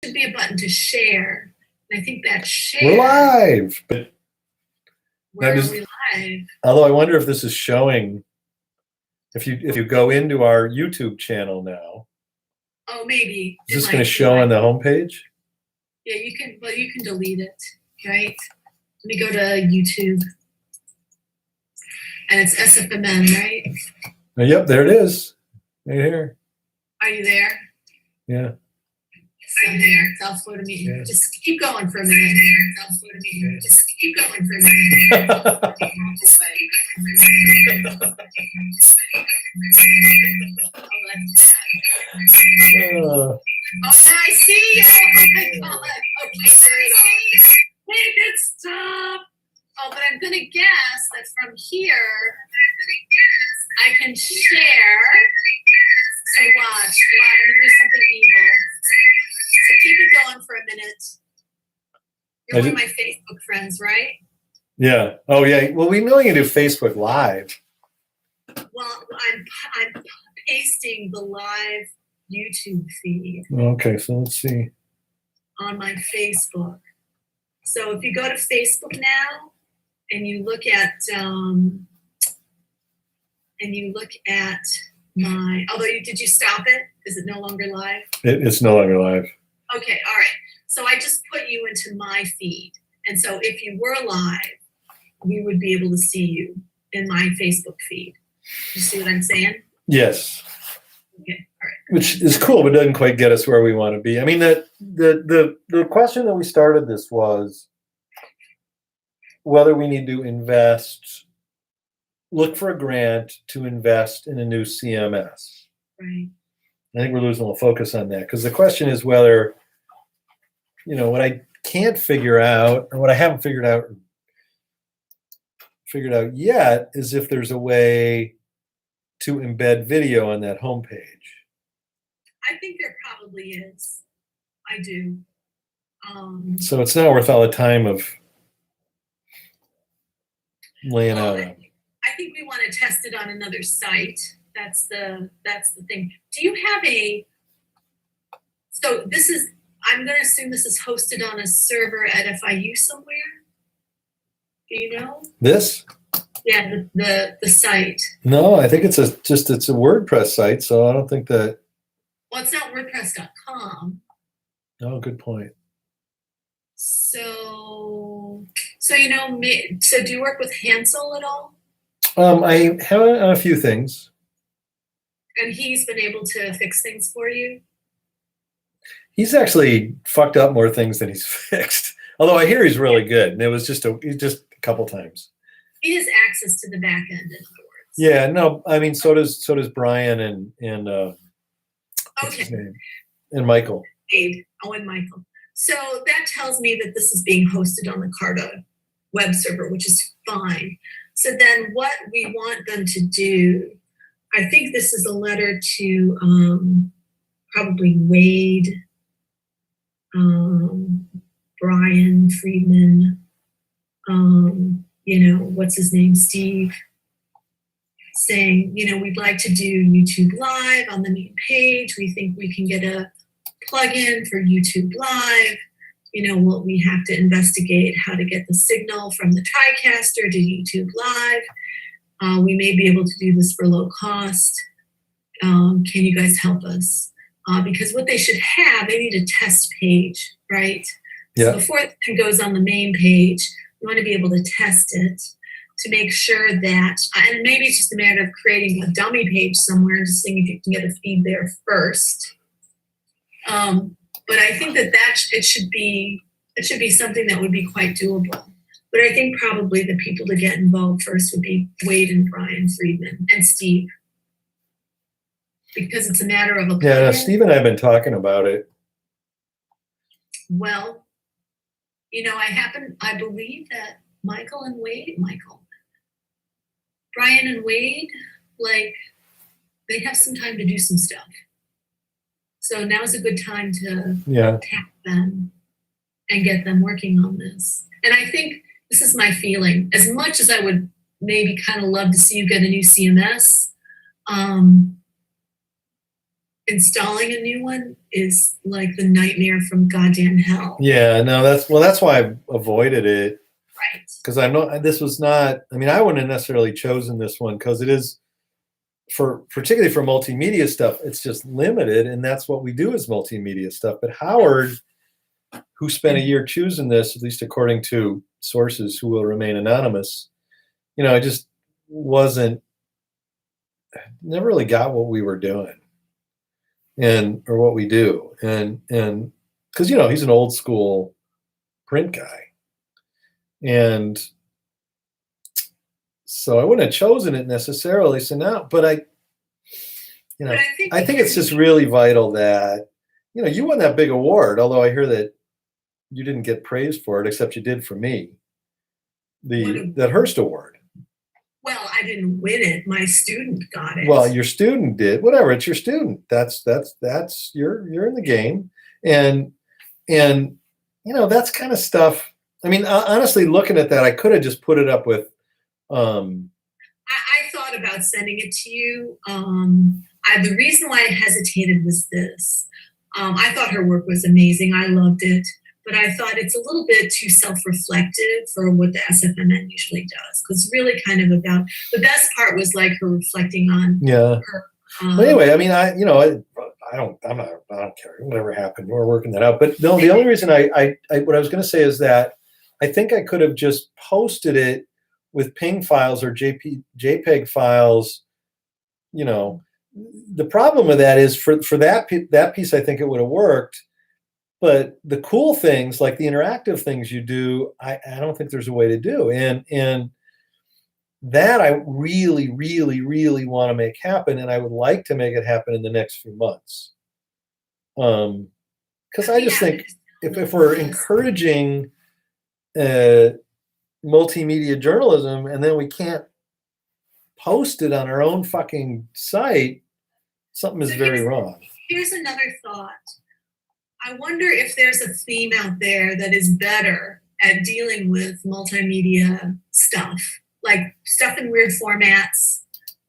should be a button to share. And I think that share. We're live, but where are we live? Although I wonder if this is showing. If you go into our YouTube channel now. Oh, maybe. Is this going to show on the homepage? Yeah, you can. Well, you can delete it, right? Let me go to YouTube, and it's SFMN, right? Yep, there it is, right here. Are you there? Yeah. Are you there? South Florida meeting. Yeah. Just keep going for a minute. South Florida meeting. Just keep going for a minute. Oh, I see you. Oh my God. Okay, there it is. Make it stop. Oh, but I'm gonna guess that from here I can share. So watch. Let me do something evil. So keep it going for a minute. You're one of my Facebook friends, right? Yeah. Oh, yeah. Well, we know you do Facebook Live. Well, I'm pasting the live YouTube feed. Okay, so let's see. On my Facebook. So if you go to Facebook now and you look at my, did you stop it? Is it no longer live? It's no longer live. Okay, all right. So I just put you into my feed. And so if you were live, we would be able to see you in my Facebook feed. You see what I'm saying? Yes. Okay, all right. Which is cool, but doesn't quite get us where we want to be. I mean, the question that we started this was whether we need to look for a grant to invest in a new CMS. Right. I think we're losing a little focus on that because the question is whether, what I can't figure out, or what I haven't figured out yet, is if there's a way to embed video on that homepage. I think there probably is. I do. So it's not worth all the time of laying out. I think we want to test it on another site. That's the thing. Do you have so this is, I'm going to assume this is hosted on a server at FIU somewhere? Do you know? This? Yeah, the site. No, I think it's a WordPress site, so I don't think that. Well, it's not WordPress.com. Oh, good point. So do you work with Hansel at all? I have a few things. And he's been able to fix things for you? He's actually fucked up more things than he's fixed. Although I hear he's really good, and it was just a couple times. He has access to the back end, in other words. Yeah, no, I mean, so does Brian and what's his name? And Michael. Abe. Oh, and Michael. So that tells me that this is being hosted on the Carta web server, which is fine. So then what we want them to do, I think this is a letter to probably Wade, Brian Friedman, what's his name, Steve, saying, we'd like to do YouTube Live on the main page. We think we can get a plugin for YouTube Live. What we have to investigate how to get the signal from the TriCaster to YouTube Live. We may be able to do this for low cost. Can you guys help us? Because what they should have, they need a test page, right? Yeah. So before it goes on the main page, we want to be able to test it to make sure that, and maybe it's just a matter of creating a dummy page somewhere and just seeing if you can get a feed there first. But I think that it should be something that would be quite doable. But I think probably the people to get involved first would be Wade and Brian Friedman and Steve. Because it's a matter of a Yeah, Steve and I have been talking about it. Well, I believe that Brian and Wade, they have some time to do some stuff. So now's a good time to tap them and get them working on this. And I think this is my feeling. As much as I would maybe kind of love to see you get a new CMS, installing a new one is like the nightmare from goddamn hell. Yeah, no, that's why I avoided it, Right. because I know this was not. I mean, I wouldn't have necessarily chosen this one because it is particularly for multimedia stuff. It's just limited, and that's what we do is multimedia stuff. But Howard, who spent a year choosing this, at least according to sources who will remain anonymous, I just never really got what we were doing or what we do. And because, he's an old school print guy. And so I wouldn't have chosen it necessarily. So now, but I think it's just really vital that, you won that big award, although I hear that you didn't get praised for it, except you did for me. That Hearst Award. Well, I didn't win it. My student got it. Well, your student did. Whatever, it's your student. That's you're in the game, and that's kind of stuff. I mean, honestly, looking at that, I could have just put it up with. I thought about sending it to you. The reason why I hesitated was this. I thought her work was amazing. I loved it. But I thought it's a little bit too self-reflective for what the SFMN usually does. Because it's really kind of about, the best part was like her reflecting on her. Well, anyway, I mean, I don't care whatever happened. We're working that out. But no, the only reason what I was going to say is that I think I could have just posted it with PNG files or JPEG files. The problem with that is for that piece, I think it would have worked. But the cool things, like the interactive things you do, I don't think there's a way to do. And that I really, really, really want to make happen. And I would like to make it happen in the next few months. Because I just think if we're encouraging multimedia journalism and then we can't post it on our own fucking site, something is very wrong. Here's another thought. I wonder if there's a theme out there that is better at dealing with multimedia stuff, like stuff in weird formats,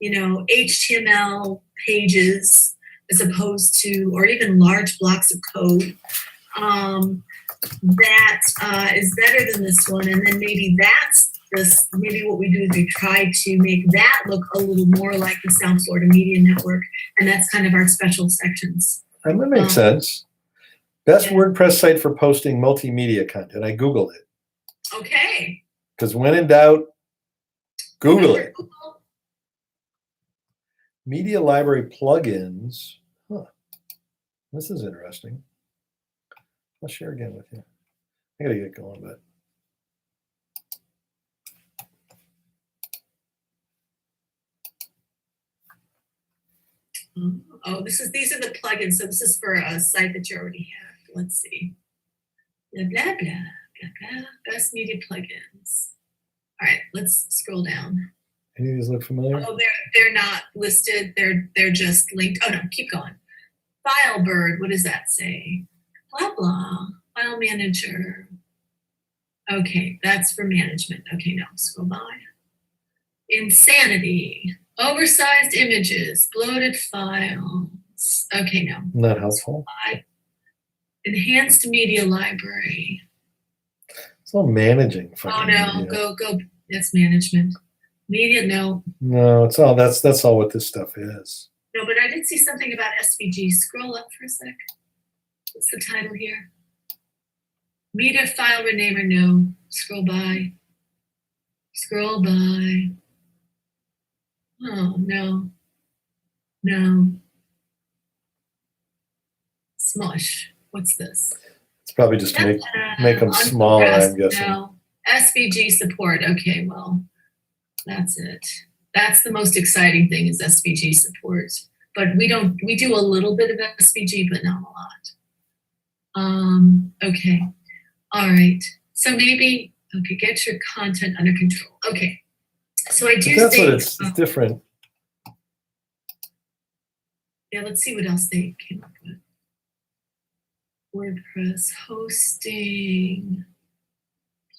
HTML pages, as opposed to, or even large blocks of code, that is better than this one. And then maybe maybe what we do is we try to make that look a little more like the South Florida Media Network. And that's kind of our special sections. That makes sense. Best WordPress site for posting multimedia content. I Googled it. Okay. Because when in doubt, Google it. Media library plugins. Huh. This is interesting. I'll share again with you. I gotta get going, but. Oh, these are the plugins. So this is for a site that you already have. Let's see. Blah, blah, blah, blah, blah. Best media plugins. All right, let's scroll down. Any of these look familiar? Oh, they're not listed. They're just linked. Oh no, keep going. Filebird, what does that say? Blah blah. File manager. Okay, that's for management. Okay, now scroll by. Insanity. Oversized images, bloated files. Okay, no. Not helpful. Enhanced media library. It's all managing. Oh no, media. Go. That's management. Media, no. No, it's all that's all what this stuff is. No, but I did see something about SVG. Scroll up for a sec. What's the title here? Media file renamer, no. Scroll by. Scroll by. Oh, no. No. Smush. What's this? It's probably just to make them smaller, I'm guessing. No. SVG support. Okay, well, that's it. That's the most exciting thing is SVG support. But we do a little bit of SVG, but not a lot. Okay. All right. So maybe, okay, get your content under control. Okay. So I do that's think, what it's different. Yeah, let's see what else they came up with. WordPress hosting,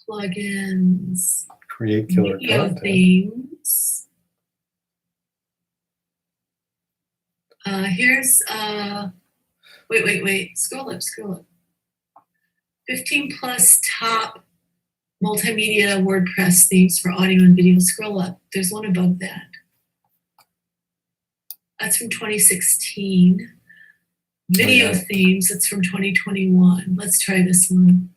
plugins, create killer video content. themes. Here's, wait, scroll up. 15 plus top multimedia WordPress themes for audio and video. Scroll up. There's one above that. That's from 2016. Video themes, that's from 2021. Let's try this one.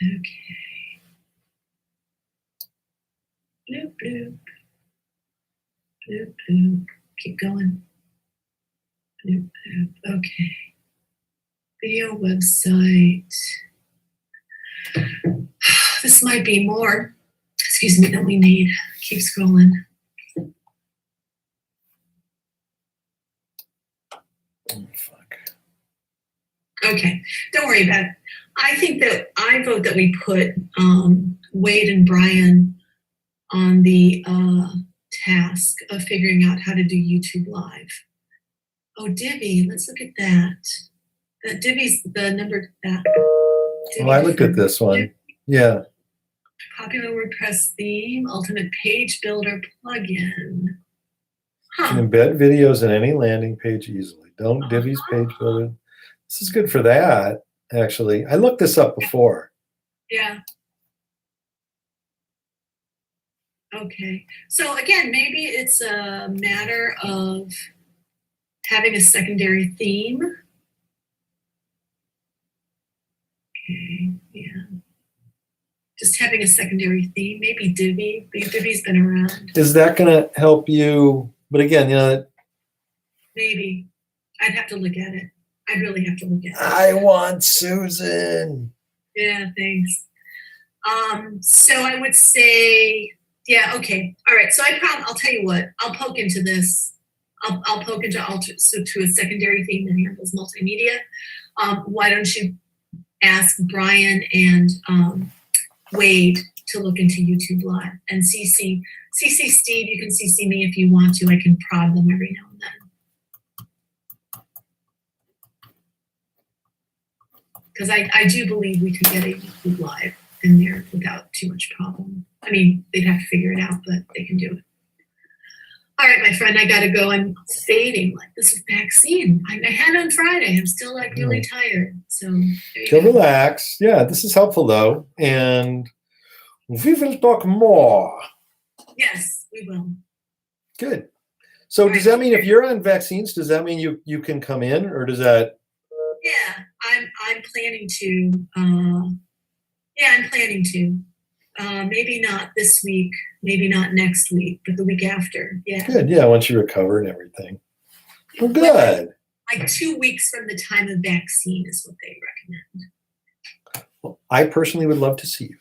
Okay. Bloop, bloop. Bloop, bloop. Keep going. Bloop, bloop. Okay. Video website. This might be more, excuse me, than we need. Keep scrolling. Oh, fuck. Okay, don't worry about it. I think that I vote that we put Wade and Brian on the task of figuring out how to do YouTube Live. Oh, Divi, let's look at that. Divi's the number that. Oh, I looked at this one. Yeah. Popular WordPress theme, ultimate page builder plugin. You can embed videos in any landing page easily. Don't Divi's page builder. This is good for that, actually. I looked this up before. Yeah. Okay. So again, maybe it's a matter of having a secondary theme. Okay, yeah. Just having a secondary theme, maybe Divi. Divi's been around. Is that going to help you? But again, you know, maybe. I'd have to look at it. I'd really have to look at it. I want Susan. Yeah, thanks. So I would say, yeah, okay. All right. So I'll tell you what, I'll poke into this. I'll poke into to a secondary theme that handles multimedia. Why don't you ask Brian and Wade to look into YouTube Live, and CC Steve. You can CC me if you want to. I can prod them every now and then. Because I do believe we could get a YouTube Live in there without too much problem. I mean, they'd have to figure it out, but they can do it. All right, my friend, I gotta go. I'm fading like this vaccine. I had on Friday. I'm still like really tired. So go relax. Yeah, this is helpful though, and we will talk more. Yes, we will. Good. So does that mean if you're on vaccines, does that mean you can come in, or does that? Yeah, I'm planning to. Yeah, I'm planning to. Maybe not this week, maybe not next week, but the week after. Yeah. Good. Yeah, once you recover and everything. Well, good. Like 2 weeks from the time of vaccine is what they recommend. Well, I personally would love to see you.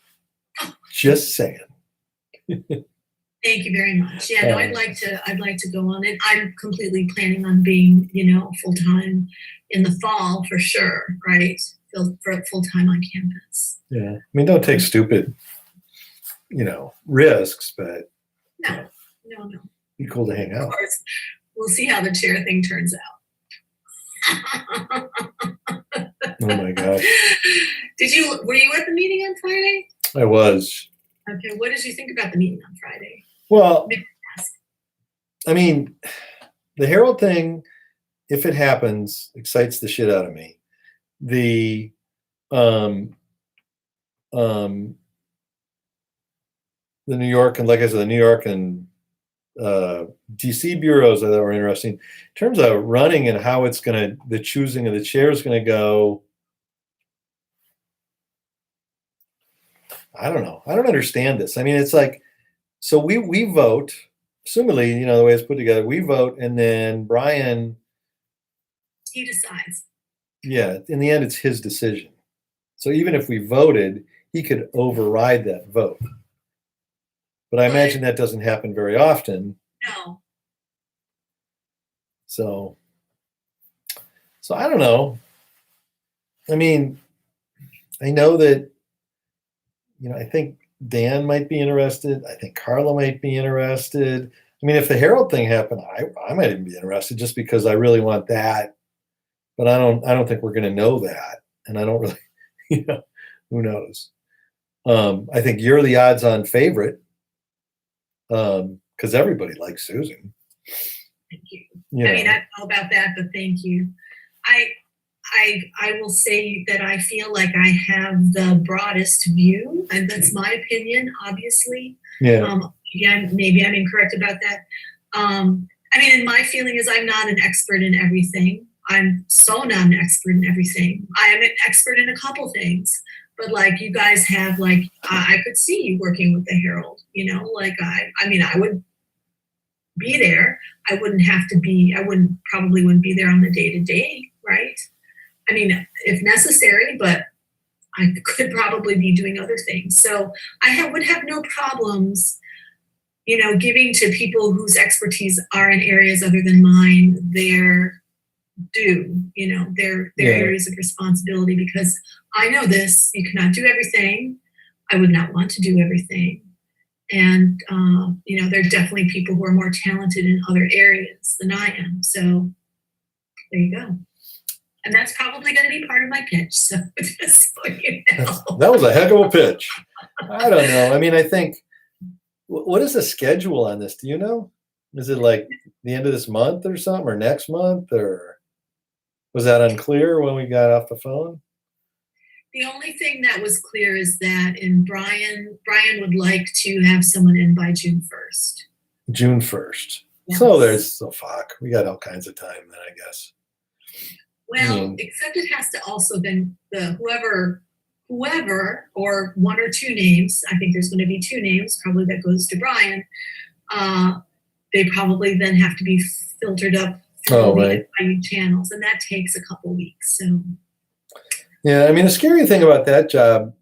Just saying. Thank you very much. Yeah, no, I'd like to go on it. I'm completely planning on being, full time in the fall for sure, right? Full time on campus. Yeah. I mean, don't take stupid, risks, but no. Be cool to hang out. Of course. We'll see how the chair thing turns out. Oh my God. Were you at the meeting on Friday? I was. Okay, what did you think about the meeting on Friday? Well, I mean, the Herald thing, if it happens, excites the shit out of me. The New York, and like I said, the New York and DC bureaus I thought were interesting. In terms of running and how it's the choosing of the chair is going to go, I don't know. I don't understand this. I mean, it's like, so we vote, assumingly, the way it's put together, we vote, and then Brian, he decides. Yeah, in the end, it's his decision. So even if we voted, he could override that vote. But I imagine that doesn't happen very often. No. So I don't know. I mean, I know that, I think Dan might be interested. I think Carla might be interested. I mean, if the Herald thing happened, I might even be interested just because I really want that. But I don't think we're going to know that. And I don't really, who knows? I think you're the odds-on favorite. Because because everybody likes Susan. Thank you. You I mean, know. I don't know about that, but thank you. I will say that I feel like I have the broadest view, and that's my opinion, obviously. Yeah. Again, maybe I'm incorrect about that. I mean, and my feeling is I'm not an expert in everything. I'm so not an expert in everything. I am an expert in a couple things, but like you guys have, like I could see you working with the Herald. You know, like I mean, I would be there. I wouldn't have to be. I probably wouldn't be there on the day to day, right? I mean, if necessary, but I could probably be doing other things. So would have no problems, you know, giving to people whose expertise are in areas other than mine their due, you know, their Yeah. areas of responsibility, because I know this, you cannot do everything. I would not want to do everything. And, you know, there are definitely people who are more talented in other areas than I am. So there you go. And that's probably going to be part of my pitch. So just so you know. That was a heck of a pitch. I don't know. I mean, I think, what is the schedule on this? Do you know? Is it like the end of this month or something, or next month, or was that unclear when we got off the phone? The only thing that was clear is that Brian would like to have someone in by June 1st. June 1st. Yes. So fuck. We got all kinds of time then, I guess. Well, except it has to also then whoever or one or two names, I think there's going to be two names probably that goes to Brian. They probably then have to be filtered up through the FIU channels, and that takes a couple weeks. So yeah, I mean, the scary thing about that job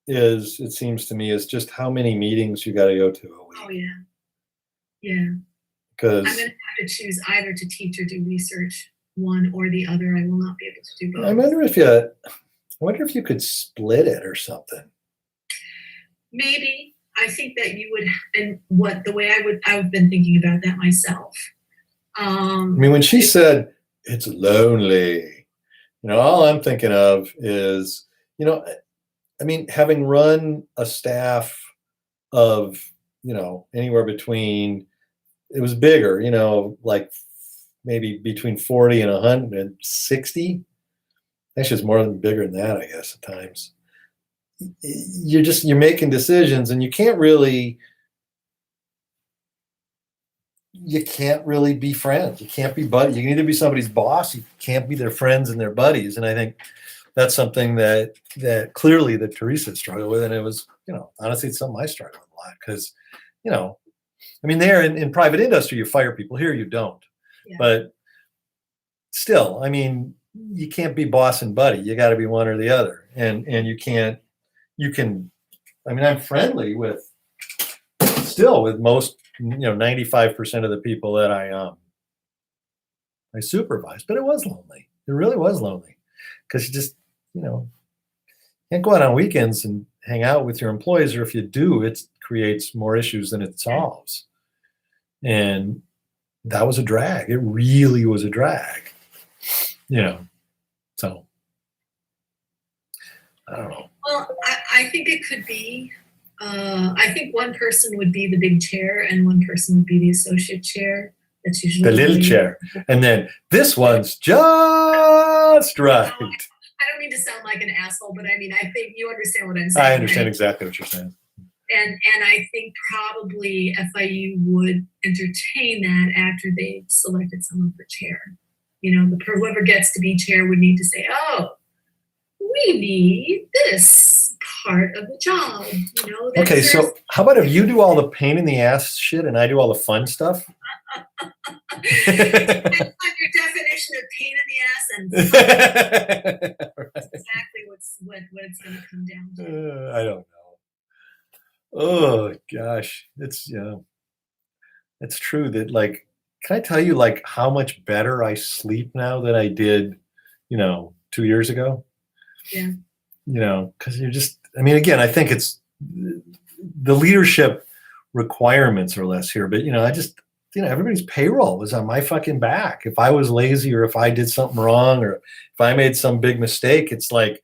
is, it seems to me, is just how many meetings you got to go to a week. Oh yeah, yeah. Because I'm going to have to choose either to teach or do research, one or the other. I will not be able to do both. I wonder if you could split it or something. Maybe. I think that you would, and I've been thinking about that myself. I mean, when she said it's lonely, you know, all I'm thinking of is, you know, I mean, having run a staff of, you know, anywhere between, it was bigger, you know, like maybe between 40 and 160. Actually, it's more than bigger than that, I guess, at times. You're making decisions, and you can't really be friends. You can't be buddies. You can either be somebody's boss. You can't be their friends and their buddies. And I think that's something that clearly that Teresa struggled with. And it was, you know, honestly, it's something I struggle with a lot, because, you know, I mean, there in private industry, you fire people. Here, you don't. Yeah. But still, I mean, you can't be boss and buddy. You got to be one or the other. And you can, I mean, I'm friendly with most, you know, 95% of the people that I supervise, but it was lonely. It really was lonely, because you just, you know, can't go out on weekends and hang out with your employees, or if you do, it creates more issues than it solves. And that was a drag. It really was a drag, you know. So I don't know. Well, I think it could be. I think one person would be the big chair, and one person would be the associate chair. That's usually the little chair. And then this one's just right. I don't mean to sound like an asshole, but I mean, I think you understand what I'm saying. I understand exactly what you're saying. And I think probably FIU would entertain that after they've selected someone for chair. You know, whoever gets to be chair would need to say, oh, we need this part of the job. You know. Okay, so how about if you do all the pain in the ass shit and I do all the fun stuff? Depends on your definition of pain in the ass and fun. That's exactly what it's going to come down to. I don't know. Oh gosh, it's, you know, it's true that, like, can I tell you, like, how much better I sleep now than I did, you know, 2 years ago? Yeah. You know, because you're just, I mean, again, I think it's the leadership requirements are less here, but, you know, I just, you know, everybody's payroll was on my fucking back. If I was lazy, or if I did something wrong, or if I made some big mistake, it's like,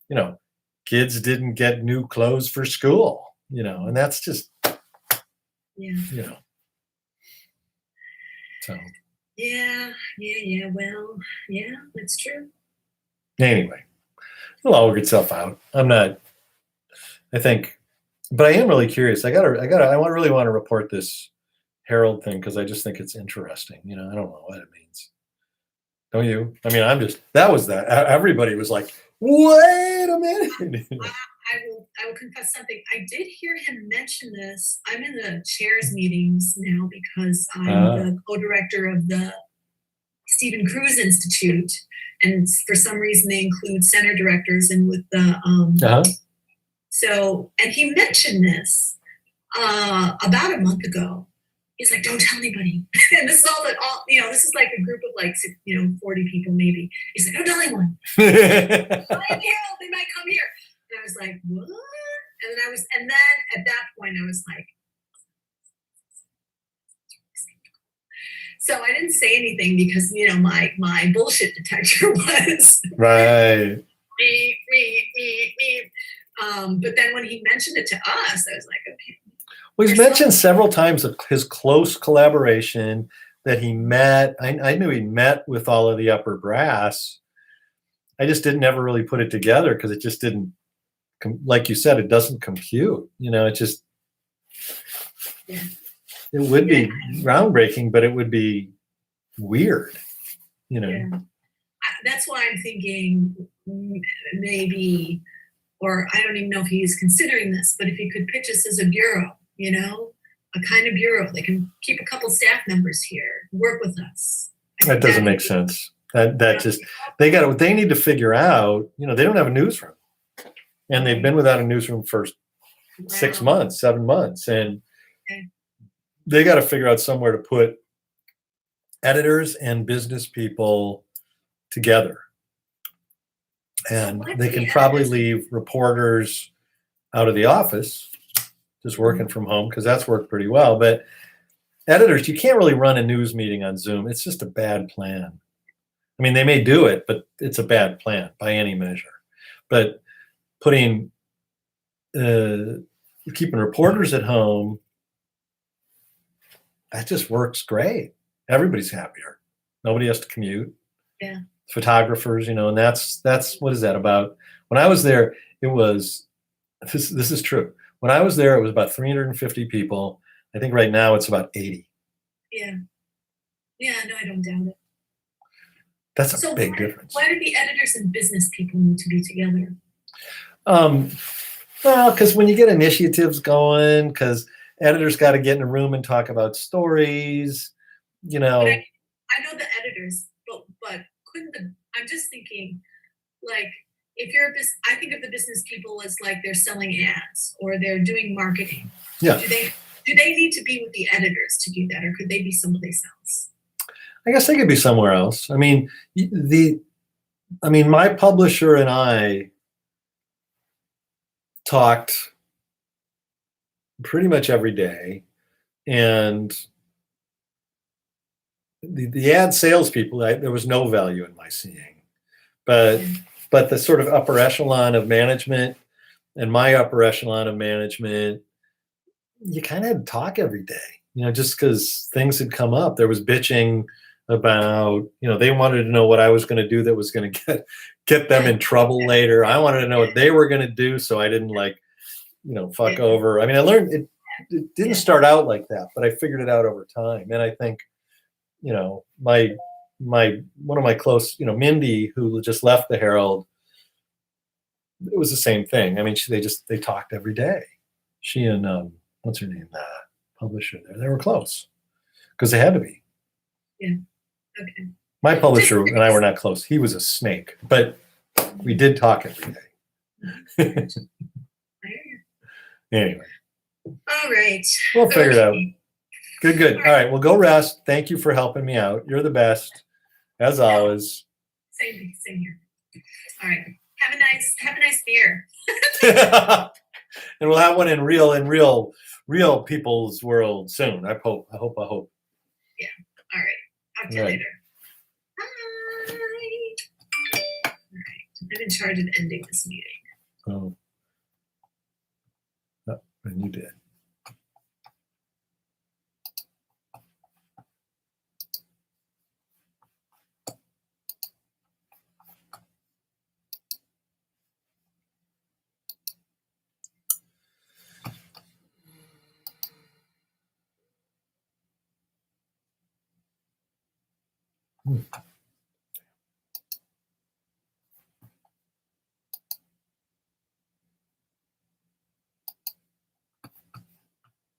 you know, kids didn't get new clothes for school, you know, and that's just, yeah. You know, So Yeah. Well, yeah, that's true. anyway, it'll all work itself out. I think, but I am really curious. I really want to report this Herald thing because I just think it's interesting. I don't know what it means. Don't you? I mean, everybody was like, wait a minute. I will confess something. I did hear him mention this. I'm in the chairs meetings now because I'm the co-director of the Stephen Cruz Institute, and for some reason they include center directors and with the and he mentioned this about a month ago. He's like, don't tell anybody. And this is this is like a group of 40 people maybe. He's like, don't tell anyone. I'm here, they might come here. And I was like, what? And then at that point I was like, so I didn't say anything because my bullshit detector was right. me. But then when he mentioned it to us, I was like, okay. Well, he's mentioned several times of his close collaboration that he met. I knew he met with all of the upper brass. I just didn't ever really put it together because it just didn't, like you said, it doesn't compute. It just, it would be groundbreaking, but it would be weird. Yeah. That's why I'm thinking maybe, or I don't even know if he's considering this, but if he could pitch us as a bureau, a kind of bureau that can keep a couple staff members here, work with us. That doesn't make sense. That just, they need to figure out, they don't have a newsroom. And they've been without a newsroom for 6 months, 7 months. And they got to figure out somewhere to put editors and business people together. And they can probably leave reporters out of the office, just working from home, because that's worked pretty well. But editors, you can't really run a news meeting on Zoom. It's just a bad plan. I mean, they may do it, but it's a bad plan by any measure. But keeping reporters at home, that just works great. Everybody's happier. Nobody has to commute. Yeah. Photographers, and that's what is that about? When I was there, it was this is true. When I was there, it was about 350 people. I think right now it's about 80. Yeah. Yeah, no, I don't doubt it. That's a big difference. Why do the editors and business people need to be together? Well, because when you get initiatives going, because editors got to get in a room and talk about stories, I know the editors, but I'm just thinking, like, if you're I think of the business people as like they're selling ads or they're doing marketing. Yeah. Do they need to be with the editors to do that, or could they be someplace else? I guess they could be somewhere else. I mean, my publisher and I talked pretty much every day, and the ad salespeople, there was no value in my seeing, but the sort of upper echelon of management and my upper echelon of management, you kind of had to talk every day, just because things had come up. There was bitching about, they wanted to know what I was going to do that was going to get them in trouble later. I wanted to know what they were going to do so I didn't fuck over. I mean, I learned it didn't start out like that, but I figured it out over time. And I think, my one of my close, Mindy, who just left the Herald, it was the same thing. I mean, they talked every day. She and what's her name, the publisher there, they were close because they had to be. Yeah. Okay. My publisher and I were not close. He was a snake, but we did talk every day. Anyway. All right. We'll figure it out. Good. All right. Well, go rest. Thank you for helping me out. You're the best, as always. Same here. All right. Have a nice beer. And we'll have one in real people's world soon. I hope. Yeah. All right. Talk to you later. Bye. All right. I'm in charge of ending this meeting. Oh. And you did. Hmm.